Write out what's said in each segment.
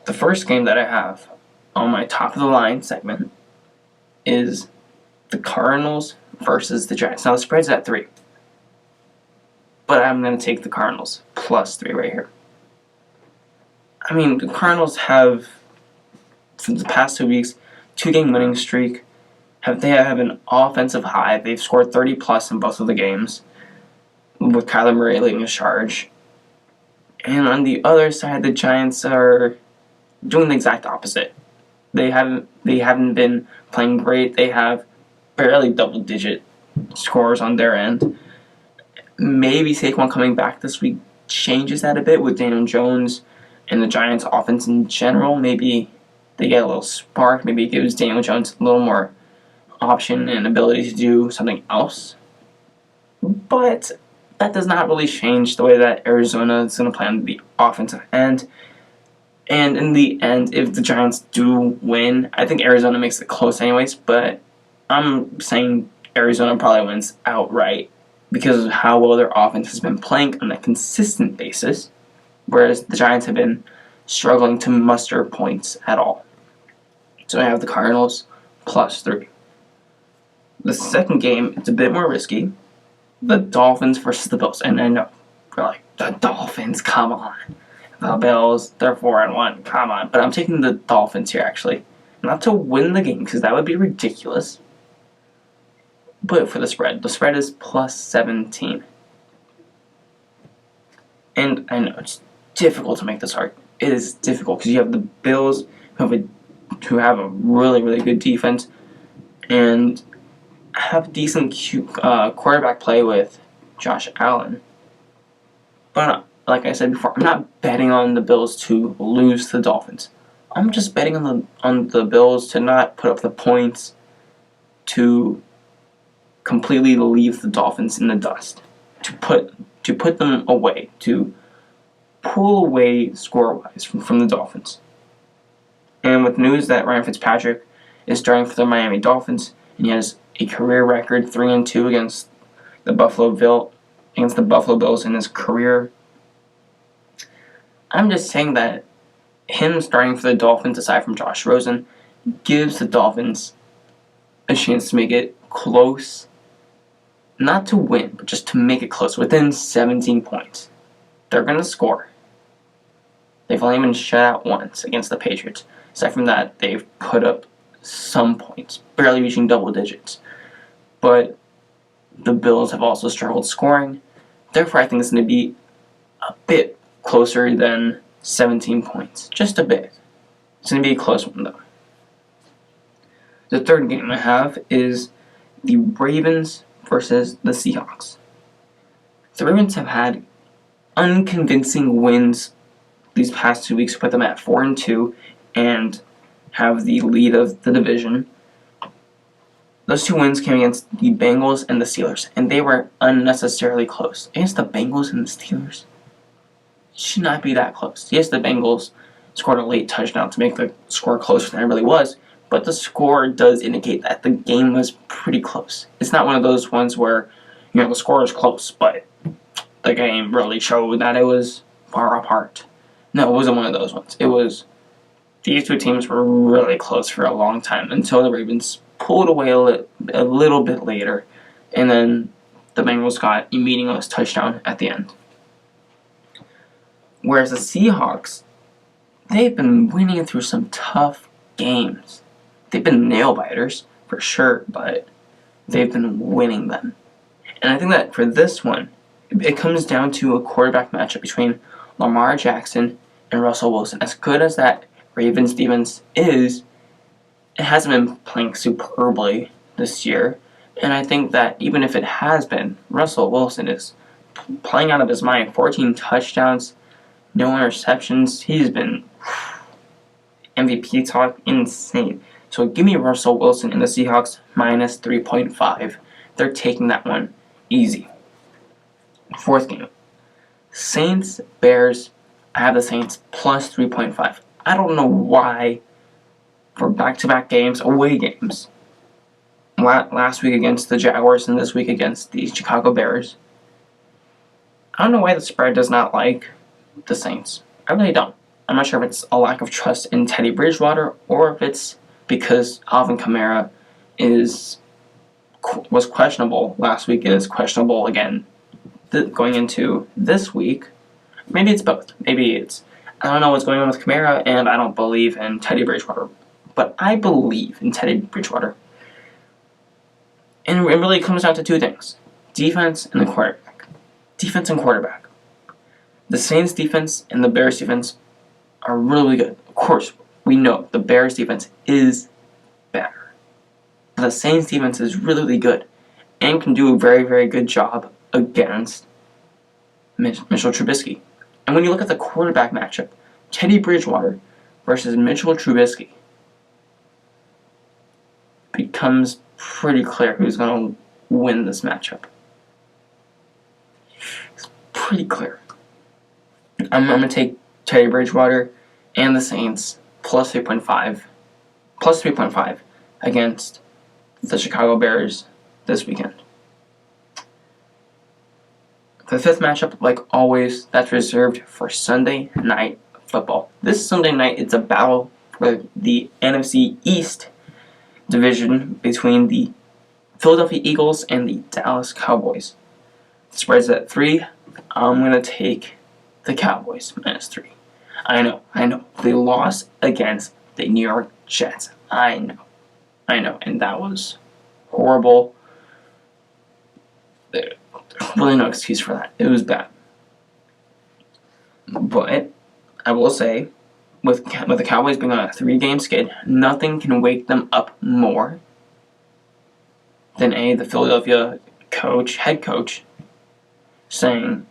The first game that I have on my top of the line segment is the Cardinals versus the Giants. Now the spread's at 3, but I'm going to take the Cardinals plus 3 right here. I mean, the Cardinals have, for the past 2 weeks, 2-game winning streak. They have an offensive high. They've scored 30 plus in both of the games, with Kyler Murray leading the charge. And on the other side, the Giants are doing the exact opposite. They haven't been playing great. They have barely double-digit scores on their end. Maybe Saquon coming back this week changes that a bit with Daniel Jones and the Giants' offense in general. Maybe they get a little spark. Maybe it gives Daniel Jones a little more option and ability to do something else. But that does not really change the way that Arizona is going to play on the offensive end. And in the end, if the Giants do win, I think Arizona makes it close anyways, but I'm saying Arizona probably wins outright because of how well their offense has been playing on a consistent basis, whereas the Giants have been struggling to muster points at all. So I have the Cardinals plus 3. The second game, it's a bit more risky. The Dolphins versus the Bills. And I know, you're like, the Dolphins, come on. The Bills, they're 4-1, come on. But I'm taking the Dolphins here, actually. Not to win the game, because that would be ridiculous. But for the spread. The spread is plus 17. And I know, it's difficult to make this argument. It is difficult, because you have the Bills, who have a really, really good defense, and have decent quarterback play with Josh Allen. But like I said before, I'm not betting on the Bills to lose to the Dolphins. I'm just betting on the Bills to not put up the points, to completely leave the Dolphins in the dust, to put them away, to pull away score-wise from the Dolphins. And with news that Ryan Fitzpatrick is starting for the Miami Dolphins, and he has a career record 3-2 against the Buffalo Bills in his career, I'm just saying that him starting for the Dolphins, aside from Josh Rosen, gives the Dolphins a chance to make it close. Not to win, but just to make it close, within 17 points. They're going to score. They've only been shut out once against the Patriots. Aside from that, they've put up some points, barely reaching double digits. But the Bills have also struggled scoring. Therefore, I think it's going to be a bit closer than 17 points. Just a bit. It's going to be a close one, though. The third game I have is the Ravens versus the Seahawks. The Ravens have had unconvincing wins these past 2 weeks, put them at 4-2, and have the lead of the division. Those 2 wins came against the Bengals and the Steelers, and they were unnecessarily close. Against the Bengals and the Steelers, it should not be that close. Yes, the Bengals scored a late touchdown to make the score closer than it really was, but the score does indicate that the game was pretty close. It's not one of those ones where, the score is close, but the game really showed that it was far apart. No, it wasn't one of those ones. It was, these 2 teams were really close for a long time until the Ravens pulled away a little bit later, and then the Bengals got a meaningless touchdown at the end. Whereas the Seahawks, they've been winning through some tough games. They've been nail-biters, for sure, but they've been winning them. And I think that for this one, it comes down to a quarterback matchup between Lamar Jackson and Russell Wilson. As good as that Ravens defense is, it hasn't been playing superbly this year. And I think that even if it has been, Russell Wilson is playing out of his mind. 14 touchdowns, no interceptions. He's been MVP talk, insane. So give me Russell Wilson and the Seahawks minus 3.5. They're taking that one easy. Fourth game, Saints, Bears. I have the Saints plus 3.5. I don't know why, for back-to-back games, away games, last week against the Jaguars and this week against the Chicago Bears, I don't know why the spread does not like the Saints. I really don't. I'm not sure if it's a lack of trust in Teddy Bridgewater or if it's because Alvin Kamara was questionable last week and is questionable again going into this week. Maybe it's both. Maybe it's, I don't know what's going on with Kamara, and I don't believe in Teddy Bridgewater. But I believe in Teddy Bridgewater. And it really comes down to two things. Defense and the quarterback. Defense and quarterback. The Saints defense and the Bears defense are really good. Of course, we know the Bears defense is better. But the Saints defense is really good and can do a very, very good job against Mitchell Trubisky. And when you look at the quarterback matchup, Teddy Bridgewater versus Mitchell Trubisky, becomes pretty clear who's going to win this matchup. It's pretty clear. I'm going to take Teddy Bridgewater and the Saints plus 3.5 against the Chicago Bears this weekend. The fifth matchup, like always, that's reserved for Sunday Night Football. This Sunday night, it's a battle for the NFC East division between the Philadelphia Eagles and the Dallas Cowboys. The spread's at 3. I'm going to take the Cowboys -3. I know. They lost against the New York Jets. I know. And that was horrible. There's really no excuse for that. It was bad. But I will say, with the Cowboys being on a 3-game skid, nothing can wake them up more than the Philadelphia head coach, saying,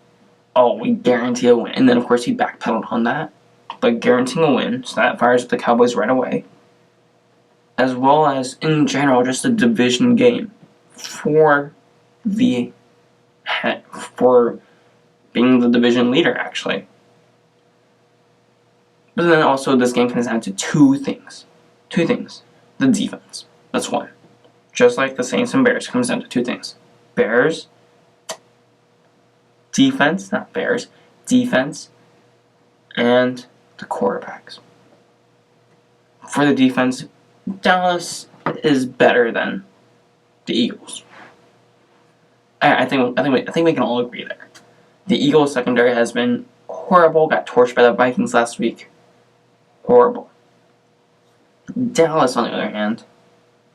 "Oh, we guarantee a win," and then of course he backpedaled on that, but guaranteeing a win, so that fires up the Cowboys right away, as well as in general just a division game for being the division leader actually. But then also this game comes down to two things. The defense. That's one. Just like the Saints and Bears, comes down to two things. Bears defense, not Bears, defense, and the quarterbacks. For the defense, Dallas is better than the Eagles. I think we can all agree there. The Eagles secondary has been horrible. Got torched by the Vikings last week. Horrible. Dallas, on the other hand,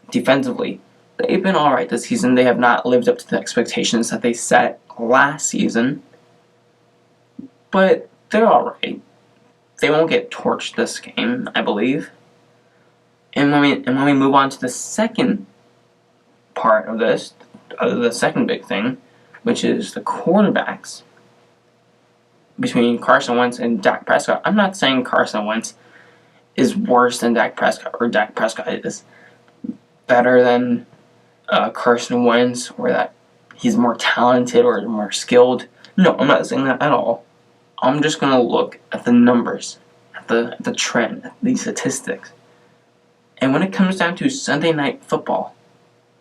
defensively, they've been alright this season. They have not lived up to the expectations that they set last season, but they're alright. They won't get torched this game, I believe. And when we move on to the second part of this, the second big thing, which is the quarterbacks between Carson Wentz and Dak Prescott. I'm not saying Carson Wentz is worse than Dak Prescott, or Dak Prescott is better than Carson Wentz, or that he's more talented or more skilled. No, I'm not saying that at all. I'm just going to look at the numbers, at the trend, at the statistics. And when it comes down to Sunday Night Football,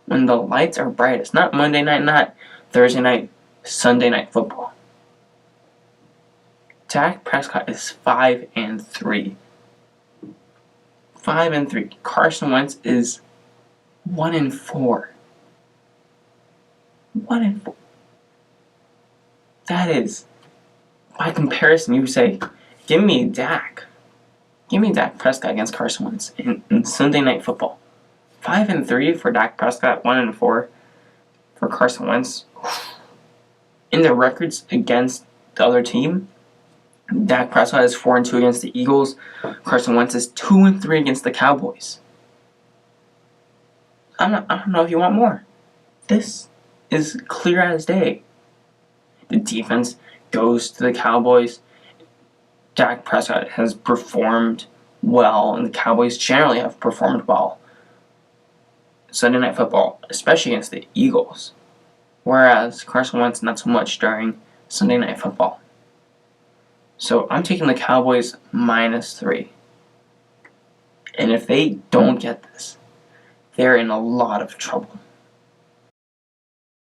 when the lights are brightest, not Monday night, not Thursday night, Sunday Night Football, Dak Prescott is 5-3. 5-3. Carson Wentz is 1-4. 1-4. That is, by comparison, you say, give me Dak Prescott against Carson Wentz in Sunday Night Football. 5-3 for Dak Prescott, 1-4 for Carson Wentz. In their records against the other team, Dak Prescott is 4-2 against the Eagles. Carson Wentz is 2-3 against the Cowboys. I don't know if you want more. This is clear as day. The defense goes to the Cowboys. Dak Prescott has performed well, and the Cowboys generally have performed well Sunday Night Football, especially against the Eagles. Whereas Carson Wentz, not so much during Sunday Night Football. So I'm taking the Cowboys -3. And if they don't get this, they're in a lot of trouble.